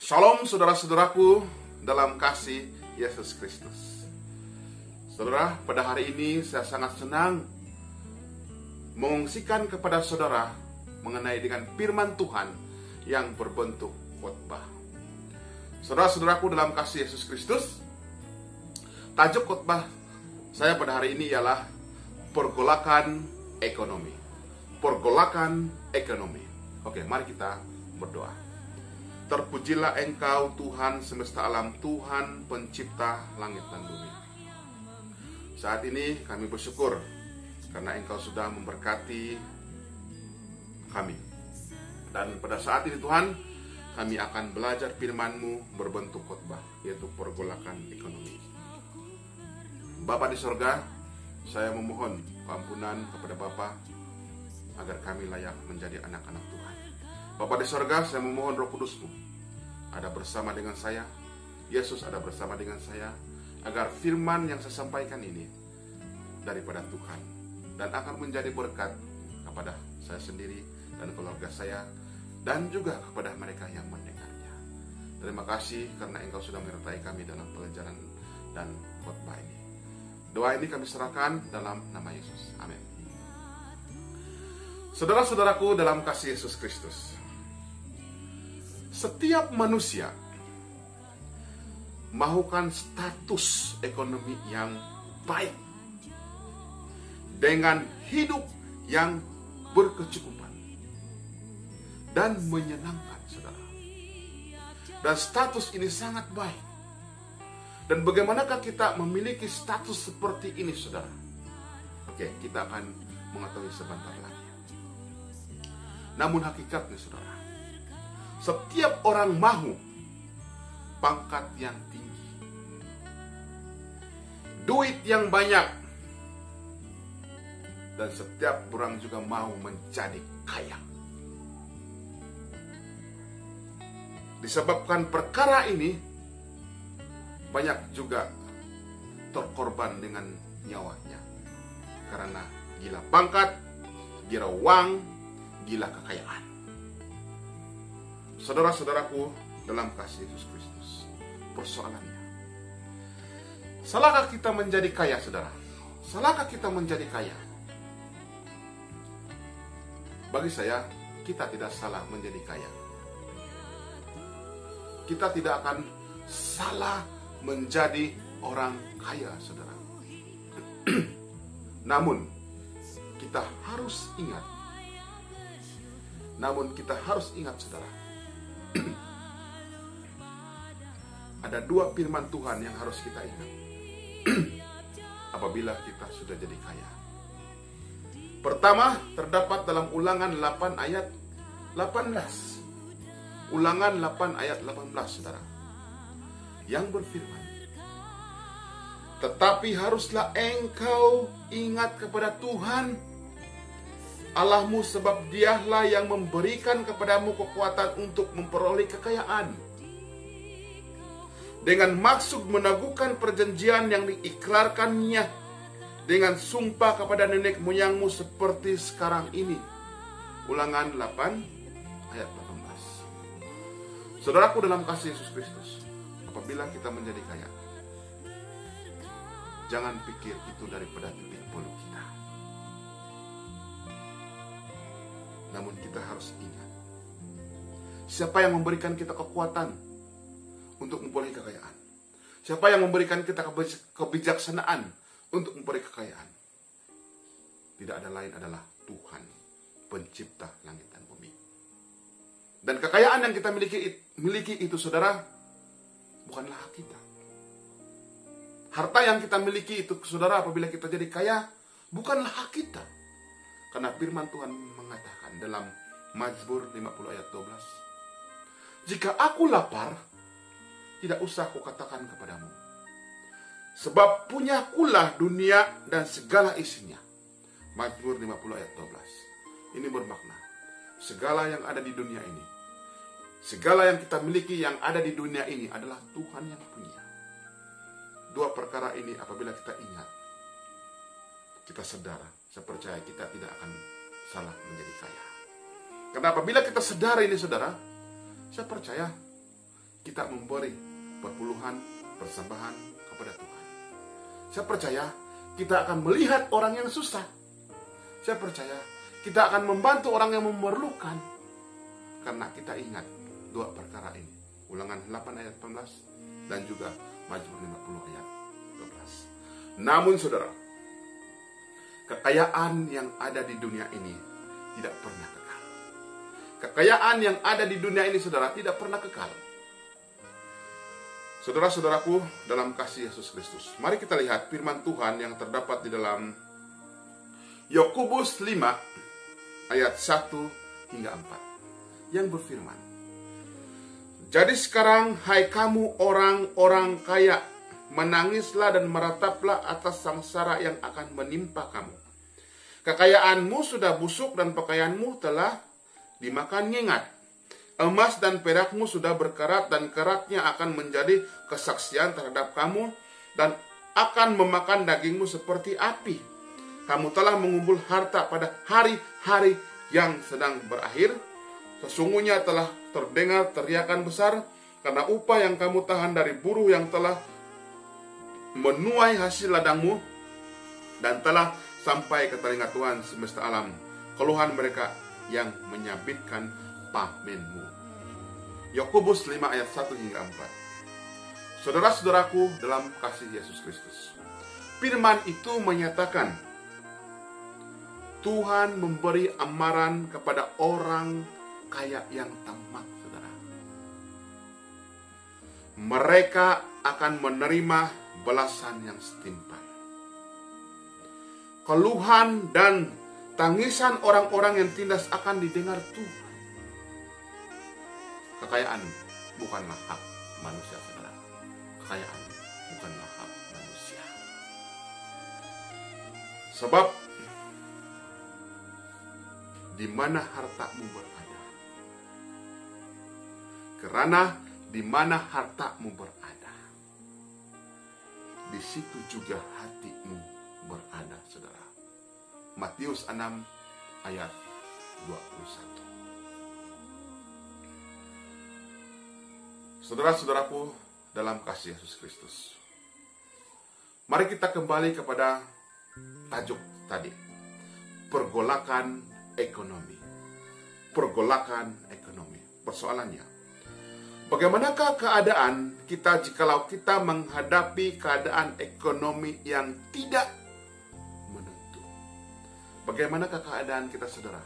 Shalom saudara-saudaraku dalam kasih Yesus Kristus. Saudara, pada hari ini saya sangat senang mengungsikan kepada saudara mengenai dengan firman Tuhan yang berbentuk khotbah. Saudara-saudaraku dalam kasih Yesus Kristus, tajuk khotbah saya pada hari ini ialah pergolakan ekonomi. Pergolakan ekonomi. Oke, mari kita berdoa. Terpujilah Engkau Tuhan semesta alam, Tuhan pencipta langit dan bumi. Saat ini kami bersyukur karena Engkau sudah memberkati kami. Dan pada saat ini Tuhan, kami akan belajar firman-Mu berbentuk khotbah, yaitu pergolakan ekonomi. Bapa di sorga, saya memohon ampunan kepada Bapa agar kami layak menjadi anak-anak Tuhan. Bapa di sorga, saya memohon Roh Kudus-Mu ada bersama dengan saya, Yesus ada bersama dengan saya, agar firman yang saya sampaikan ini daripada Tuhan dan akan menjadi berkat kepada saya sendiri dan keluarga saya dan juga kepada mereka yang mendengarnya. Terima kasih karena Engkau sudah menyertai kami dalam pelajaran dan khotbah ini. Doa ini kami serahkan dalam nama Yesus. Amin. Saudara-saudaraku dalam kasih Yesus Kristus, setiap manusia mahukan status ekonomi yang baik dengan hidup yang berkecukupan dan menyenangkan, saudara. Dan status ini sangat baik. Dan bagaimanakah kita memiliki status seperti ini, saudara? Oke, kita akan mengetahui sebentar lagi. Namun hakikatnya, saudara, setiap orang mahu pangkat yang tinggi, duit yang banyak, dan setiap orang juga mahu menjadi kaya. Disebabkan perkara ini, banyak juga terkorban dengan nyawanya karena gila pangkat, gila uang, gila kekayaan. Saudara-saudaraku dalam kasih Yesus Kristus, persoalannya, salahkah kita menjadi kaya, saudara? Salahkah kita menjadi kaya? Bagi saya, kita tidak salah menjadi kaya. Kita tidak akan salah menjadi orang kaya, saudara. Namun, kita harus ingat. Saudara, ada dua firman Tuhan yang harus kita ingat apabila kita sudah jadi kaya. Pertama, terdapat dalam Ulangan 8 ayat 18. Ulangan 8 ayat 18, saudara, yang berfirman, tetapi haruslah engkau ingat kepada Tuhan Allahmu, sebab Dialah yang memberikan kepadamu kekuatan untuk memperoleh kekayaan, dengan maksud meneguhkan perjanjian yang diikrarkannya dengan sumpah kepada nenek moyangmu seperti sekarang ini. Ulangan 8 ayat 18. Saudaraku dalam kasih Yesus Kristus, apabila kita menjadi kaya, jangan pikir itu daripada titik bulu kita. Namun kita harus ingat, siapa yang memberikan kita kekuatan untuk memperoleh kekayaan? Siapa yang memberikan kita kebijaksanaan untuk memperoleh kekayaan? Tidak ada lain adalah Tuhan, pencipta langit dan bumi. Dan kekayaan yang kita miliki itu, saudara, bukanlah hak kita. Harta yang kita miliki itu, saudara, apabila kita jadi kaya, bukanlah hak kita. Karena firman Tuhan mengatakan dalam Mazmur 50 ayat 12, jika aku lapar, tidak usah aku katakan kepadamu, sebab punyakulah dunia dan segala isinya. Mazmur 50 ayat 12. Ini bermakna, segala yang ada di dunia ini, segala yang kita miliki yang ada di dunia ini adalah Tuhan yang punya. Dua perkara ini apabila kita ingat, kita sadar, saya percaya kita tidak akan salah menjadi kaya. Karena apabila kita sadar ini, saudara, saya percaya kita memberi perpuluhan, persembahan kepada Tuhan. Saya percaya kita akan melihat orang yang susah. Saya percaya kita akan membantu orang yang memerlukan. Karena kita ingat dua perkara ini. Ulangan 8 ayat 18 dan juga Mazmur 50 ayat 12. Namun saudara, kekayaan yang ada di dunia ini tidak pernah kekal. Kekayaan yang ada di dunia ini, saudara, tidak pernah kekal. Saudara-saudaraku dalam kasih Yesus Kristus, mari kita lihat firman Tuhan yang terdapat di dalam Yakobus 5 ayat 1 hingga 4 yang berfirman, jadi sekarang hai kamu orang-orang kaya, menangislah dan merataplah atas sangsara yang akan menimpa kamu. Kekayaanmu sudah busuk dan pakaianmu telah dimakan nyengat. Emas dan perakmu sudah berkarat dan karatnya akan menjadi kesaksian terhadap kamu dan akan memakan dagingmu seperti api. Kamu telah mengumpul harta pada hari-hari yang sedang berakhir. Sesungguhnya telah terdengar teriakan besar karena upah yang kamu tahan dari buruh yang telah menuai hasil ladangmu dan telah sampai ke telinga Tuhan semesta alam keluhan mereka yang menyabitkan pamenmu. Yakobus 5 ayat 1 hingga 4. Saudara-saudaraku dalam kasih Yesus Kristus, firman itu menyatakan Tuhan memberi amaran kepada orang kaya yang tamak, saudara. Mereka akan menerima balasan yang setimpal. Keluhan dan tangisan orang-orang yang tindas akan didengar Tuhan. Kekayaan bukanlah hak manusia, saudara. Kekayaan bukanlah hak manusia. Sebab di mana hartamu berada, karena di mana hartamu berada, di situ juga hatimu berada, saudara. Matius 6 ayat 21. Saudara-saudaraku dalam kasih Yesus Kristus, mari kita kembali kepada tajuk tadi, pergolakan ekonomi. Pergolakan ekonomi. Persoalannya, bagaimanakah keadaan kita jikalau kita menghadapi keadaan ekonomi yang tidak menentu? Bagaimanakah keadaan kita, saudara,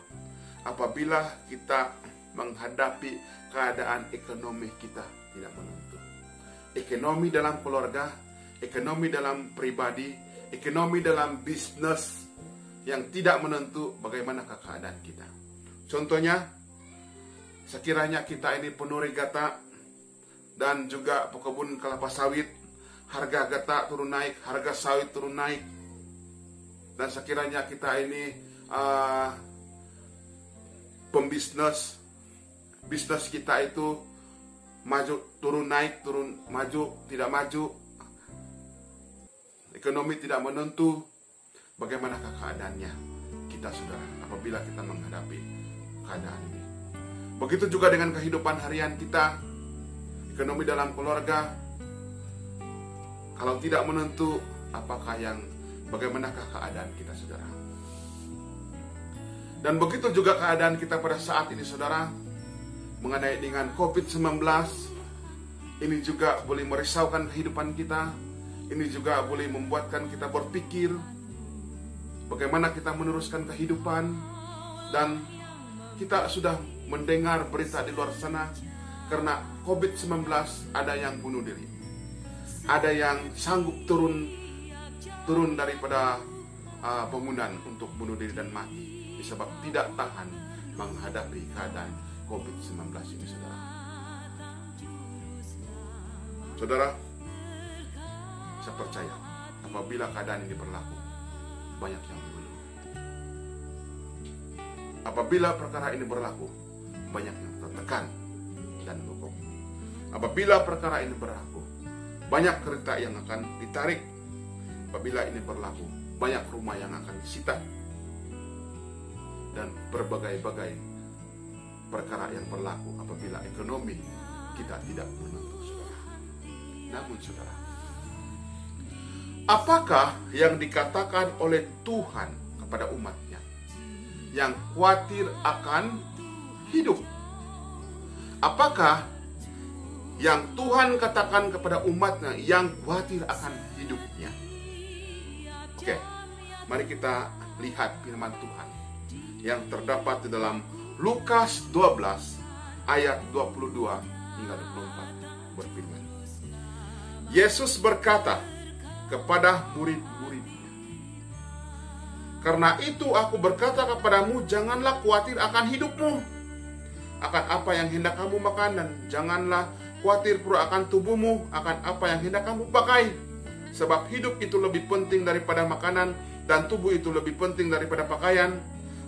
apabila kita menghadapi keadaan ekonomi kita tidak menentu? Ekonomi dalam keluarga, ekonomi dalam pribadi, ekonomi dalam bisnis yang tidak menentu, bagaimanakah keadaan kita? Contohnya, sekiranya kita ini penuri gata dan juga pekebun kelapa sawit, harga gata turun naik, harga sawit turun naik, dan sekiranya kita ini pembisnis, bisnis kita itu maju turun naik, turun maju tidak maju, ekonomi tidak menentu, bagaimanakah keadaannya kita, saudara, apabila kita menghadapi keadaan ini? Begitu juga dengan kehidupan harian kita, ekonomi dalam keluarga, kalau tidak menentu, bagaimanakah keadaan kita, saudara? Dan begitu juga keadaan kita pada saat ini, saudara, mengenai dengan COVID-19, ini juga boleh merisaukan kehidupan kita, ini juga boleh membuatkan kita berpikir bagaimana kita meneruskan kehidupan. Dan kita sudah mendengar berita di luar sana, karena COVID-19 ada yang bunuh diri, ada yang sanggup turun daripada bangunan untuk bunuh diri dan mati disebab tidak tahan menghadapi keadaan COVID-19 ini, saudara. Saudara, saya percaya apabila keadaan ini berlaku, banyak yang mengeluh. Apabila perkara ini berlaku, banyak yang tertekan dan mogok. Apabila perkara ini berlaku, banyak kereta yang akan ditarik. Apabila ini berlaku, banyak rumah yang akan disita. Dan berbagai-bagai perkara yang berlaku apabila ekonomi kita tidak menentu, saudara. Namun saudara, apakah yang dikatakan oleh Tuhan kepada umatnya yang khawatir akan hidup? Apakah yang Tuhan katakan kepada umatnya yang khawatir akan hidupnya? Oke, mari kita lihat firman Tuhan yang terdapat di dalam Lukas 12 ayat 22 hingga 24 berfirman. Yesus berkata kepada murid-muridnya, "Karena itu aku berkata kepadamu, janganlah khawatir akan hidupmu, akan apa yang hendak kamu makan, dan janganlah khawatir pula akan tubuhmu, akan apa yang hendak kamu pakai. Sebab hidup itu lebih penting daripada makanan, dan tubuh itu lebih penting daripada pakaian.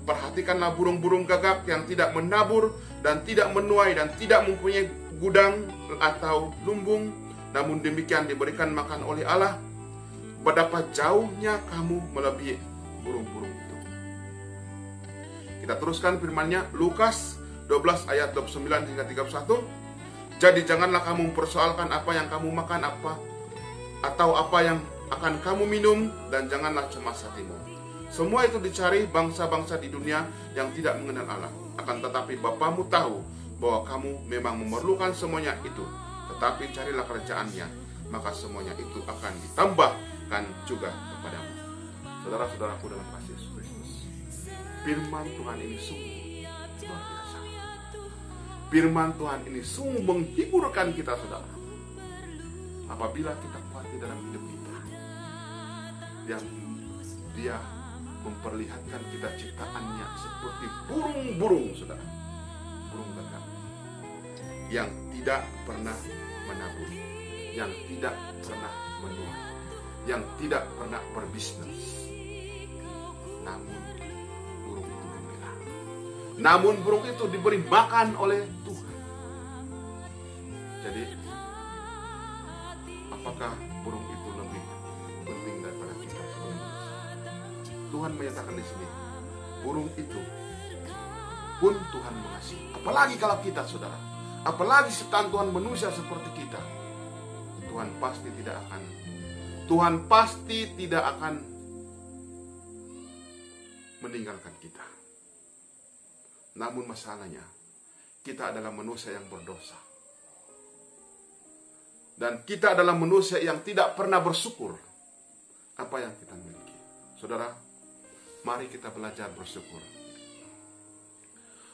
Perhatikanlah burung-burung gagak yang tidak menabur dan tidak menuai dan tidak mempunyai gudang atau lumbung, namun demikian diberikan makan oleh Allah. Betapa jauhnya kamu melebihi burung-burung itu." Kita teruskan firman-Nya, Lukas 12 ayat 29 hingga 31. "Jadi janganlah kamu mempersoalkan apa yang kamu makan atau apa yang akan kamu minum, dan janganlah cemas hatimu. Semua itu dicari bangsa-bangsa di dunia yang tidak mengenal Allah. Akan tetapi Bapamu tahu bahwa kamu memang memerlukan semuanya itu. Tetapi carilah kerajaan-Nya, maka semuanya itu akan ditambahkan juga kepadamu." Saudara-saudaraku dalam kasih Yesus Kristus, firman Tuhan ini sungguh luar biasa. Firman Tuhan ini sungguh menghiburkan kita, saudara. Apabila kita khawatir dalam hidup kita, yang Dia memperlihatkan kita ciptaannya seperti burung-burung, saudara. Burung gagak yang tidak pernah menabur, yang tidak pernah menuai, yang tidak pernah berbisnis. Namun burung itu gembira. Namun burung itu diberi makan oleh Tuhan. Jadi, apakah burung itu lebih penting daripada kita sebagai manusia? Tuhan menyatakan di sini, burung itu pun Tuhan mengasihi. Apalagi kalau kita, saudara, apalagi ciptaan Tuhan manusia seperti kita, Tuhan pasti tidak akan meninggalkan kita. Namun masalahnya, kita adalah manusia yang berdosa. Dan kita adalah manusia yang tidak pernah bersyukur apa yang kita miliki. Saudara, mari kita belajar bersyukur.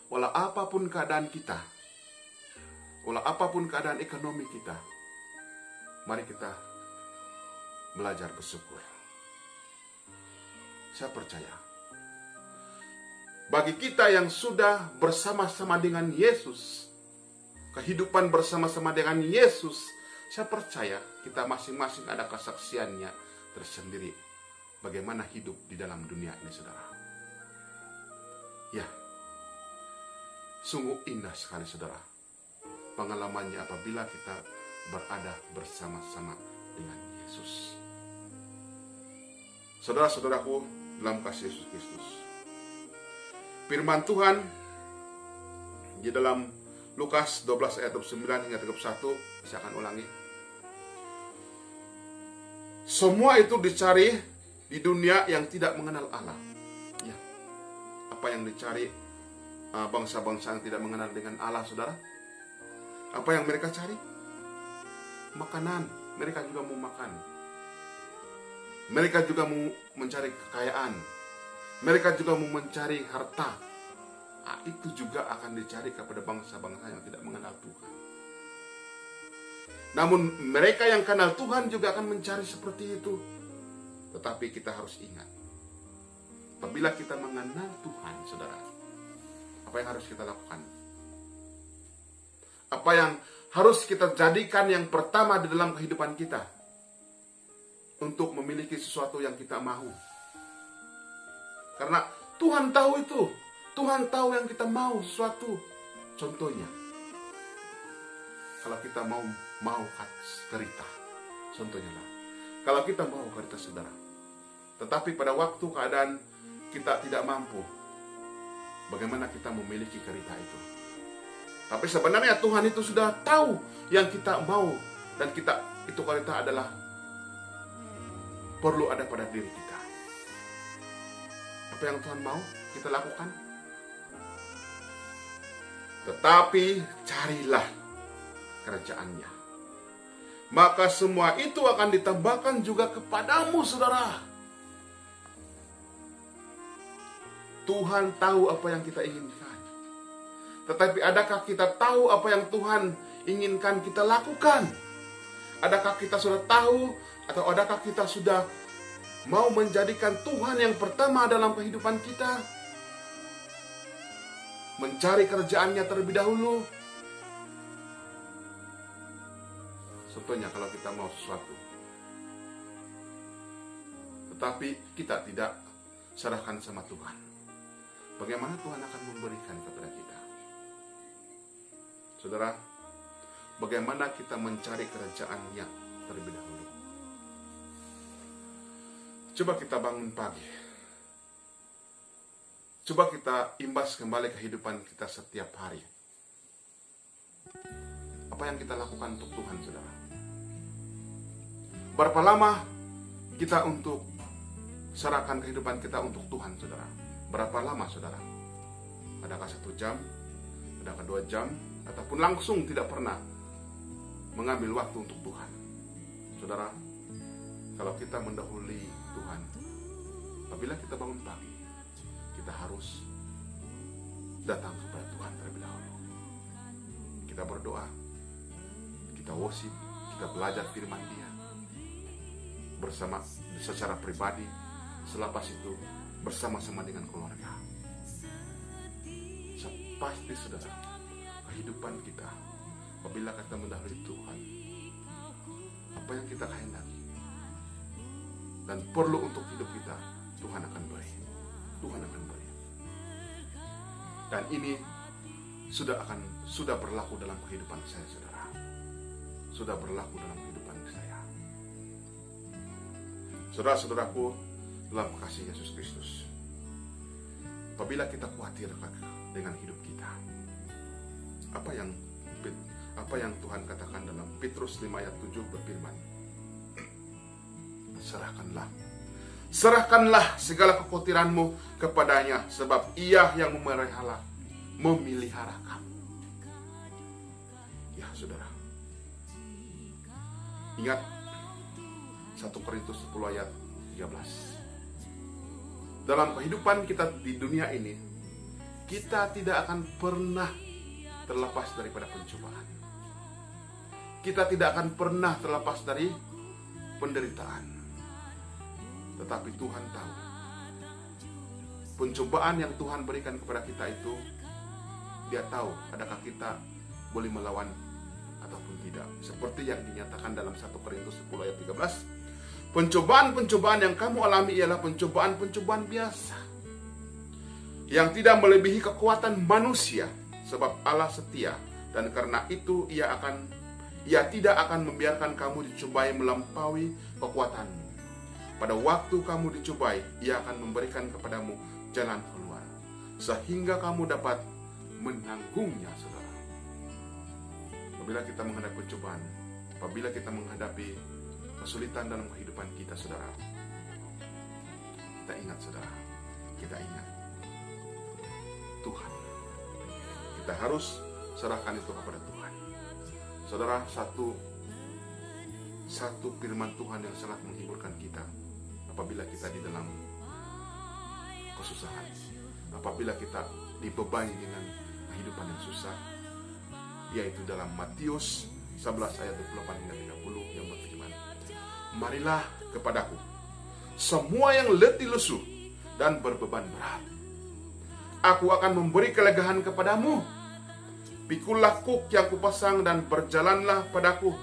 Walau apapun keadaan kita, walau apapun keadaan ekonomi kita, mari kita belajar bersyukur. Saya percaya, bagi kita yang sudah bersama-sama dengan Yesus, kehidupan bersama-sama dengan Yesus, saya percaya kita masing-masing ada kesaksiannya tersendiri bagaimana hidup di dalam dunia ini, saudara. Ya, sungguh indah sekali, saudara, pengalamannya apabila kita berada bersama-sama dengan Yesus. Saudara-saudaraku dalam kasih Yesus Kristus, firman Tuhan di dalam Lukas 12 ayat 29 hingga 31, saya akan ulangi. Semua itu dicari di dunia yang tidak mengenal Allah. Ya, apa yang dicari bangsa-bangsa yang tidak mengenal dengan Allah, saudara? Apa yang mereka cari? Makanan. Mereka juga mau makan. Mereka juga mau mencari kekayaan. Mereka juga mau mencari harta. Nah, itu juga akan dicari kepada bangsa-bangsa yang tidak mengenal Tuhan. Namun mereka yang kenal Tuhan juga akan mencari seperti itu. Tetapi kita harus ingat, apabila kita mengenal Tuhan, saudara, apa yang harus kita lakukan? Apa yang harus kita jadikan yang pertama di dalam kehidupan kita untuk memiliki sesuatu yang kita mau? Karena Tuhan tahu itu. Tuhan tahu yang kita mau sesuatu. Contohnya, kalau kita mau kerita, contohnya lah, kalau kita mau kerita, saudara, tetapi pada waktu keadaan kita tidak mampu, bagaimana kita memiliki kerita itu? Tapi sebenarnya Tuhan itu sudah tahu yang kita mau, dan kita itu adalah perlu ada pada diri kita. Apa yang Tuhan mau kita lakukan. Tetapi carilah kerajaan-Nya, maka semua itu akan ditambahkan juga kepadamu, saudara. Tuhan tahu apa yang kita inginkan. Tetapi adakah kita tahu apa yang Tuhan inginkan kita lakukan? Adakah kita sudah tahu, atau adakah kita sudah mau menjadikan Tuhan yang pertama dalam kehidupan kita? Mencari kerjaan-Nya terlebih dahulu. Contohnya kalau kita mau sesuatu, tetapi kita tidak serahkan sama Tuhan, bagaimana Tuhan akan memberikan kepada kita? Saudara, bagaimana kita mencari kerajaan-Nya terlebih dahulu? Coba kita bangun pagi. Coba kita imbas kembali kehidupan kita setiap hari. Apa yang kita lakukan untuk Tuhan, saudara? Berapa lama kita untuk serahkan kehidupan kita untuk Tuhan, saudara? Berapa lama, saudara? Adakah 1 jam? Adakah 2 jam? Ataupun langsung tidak pernah mengambil waktu untuk Tuhan? Saudara, kalau kita mendahului Tuhan, apabila kita bangun pagi, kita harus datang kepada Tuhan terlebih dahulu. Kita berdoa, kita worship, kita belajar firman Dia bersama secara pribadi. Selepas itu bersama-sama dengan keluarga. Pasti, saudara, kehidupan kita apabila kita mendahului Tuhan, apa yang kita kehendaki dan perlu untuk hidup kita, Tuhan akan beri. Tuhan akan beri. Dan ini sudah berlaku dalam kehidupan saya, saudara. Sudah berlaku dalam kehidupan saya. Saudara-saudaraku dalam kasih Yesus Kristus, apabila kita khawatir dengan hidup kita, apa yang Tuhan katakan dalam Petrus 5 ayat 7 berfirman, serahkanlah segala kekhawatiranmu kepadanya, sebab Ia yang memelihara kamu. Ya, saudara, ingat 1 Korintus 10 ayat 13. Dalam kehidupan kita di dunia ini, kita tidak akan pernah terlepas daripada pencobaan. Kita tidak akan pernah terlepas dari penderitaan. Tetapi Tuhan tahu, pencobaan yang Tuhan berikan kepada kita itu, Dia tahu adakah kita boleh melawan ataupun tidak. Seperti yang dinyatakan dalam 1 Korintus 10 ayat 13. Pencobaan-pencobaan yang kamu alami ialah pencobaan-pencobaan biasa, yang tidak melebihi kekuatan manusia, sebab Allah setia, dan karena itu Ia tidak akan membiarkan kamu dicobai melampaui kekuatanmu. Pada waktu kamu dicobai, Ia akan memberikan kepadamu jalan keluar, sehingga kamu dapat menanggungnya, saudara. Apabila kita menghadapi pencobaan, apabila kita menghadapi kesulitan dalam kehidupan kita, saudara, kita ingat, saudara, kita ingat Tuhan. Kita harus serahkan itu kepada Tuhan. Saudara, satu firman Tuhan yang sangat menghiburkan kita apabila kita di dalam kesusahan, apabila kita dibebani dengan kehidupan yang susah, yaitu dalam Matius 11 ayat 28 hingga 30 yang berfirman, marilah kepadaku semua yang letih lesu dan berbeban berat, aku akan memberi kelegaan kepadamu. Pikulah kuk yang kupasang dan berjalanlah padaku,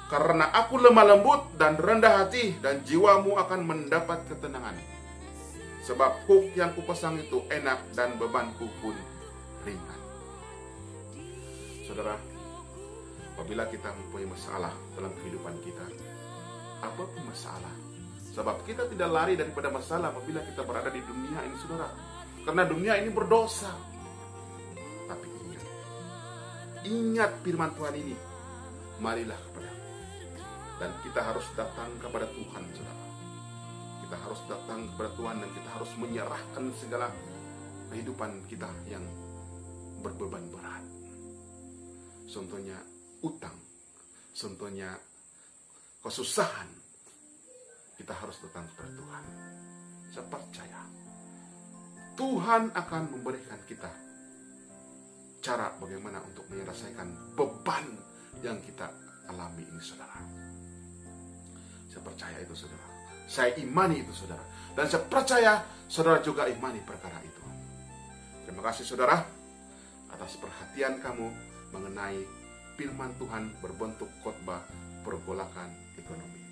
karena aku lemah lembut dan rendah hati, dan jiwamu akan mendapat ketenangan. Sebab kuk yang kupasang itu enak dan bebanku pun ringan. Saudara, apabila kita mempunyai masalah dalam kehidupan kita, apapun masalah, sebab kita tidak lari daripada masalah apabila kita berada di dunia ini, saudara, karena dunia ini berdosa. Tapi ingat, ingat firman Tuhan ini, marilah kepadaku. Dan kita harus datang kepada Tuhan, saudara. Kita harus datang kepada Tuhan dan kita harus menyerahkan segala kehidupan kita yang berbeban berat. Contohnya utang, contohnya kesusahan. Kita harus datang kepada Tuhan. Saya percaya Tuhan akan memberikan kita cara bagaimana untuk menyelesaikan beban yang kita alami ini, saudara. Saya percaya itu, saudara. Saya imani itu, saudara. Dan saya percaya saudara juga imani perkara itu. Terima kasih, saudara, atas perhatian kamu mengenai firman Tuhan berbentuk khotbah pergolakan ekonomi.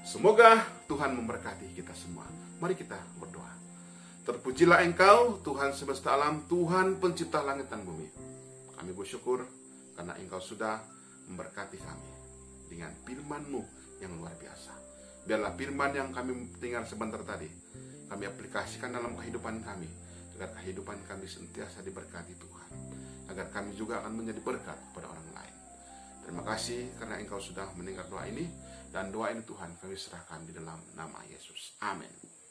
Semoga Tuhan memberkati kita semua. Mari kita berdoa. Terpujilah Engkau, Tuhan semesta alam, Tuhan pencipta langit dan bumi. Kami bersyukur karena Engkau sudah memberkati kami dengan firman-Mu yang luar biasa. Biarlah firman yang kami dengar sebentar tadi, kami aplikasikan dalam kehidupan kami, agar kehidupan kami sentiasa diberkati Tuhan, agar kami juga akan menjadi berkat kepada orang lain. Terima kasih karena Engkau sudah mendengar doa ini, dan doa ini Tuhan kami serahkan di dalam nama Yesus. Amin.